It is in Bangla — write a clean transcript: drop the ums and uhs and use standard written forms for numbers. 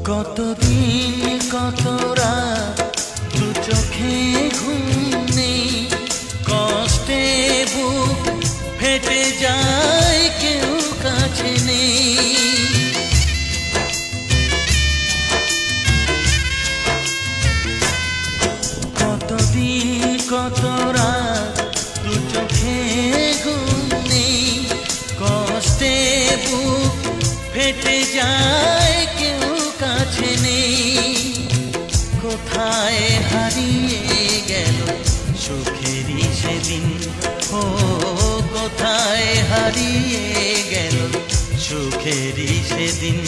কতদিন কত রাত দু চোখে ঘুম নেই, কষ্টে বুক ফেটে যায় কেউ কাছে নেই। কতদিন কত রাত দু চোখে ঘুম নেই, কষ্টে বুক ফেটে যায় কেউ কাছে নেই। কোথায় হারিয়ে গেল সুখেরই সেদিন, ও কোথায় হারিয়ে গেল সুখেরই সেদিন।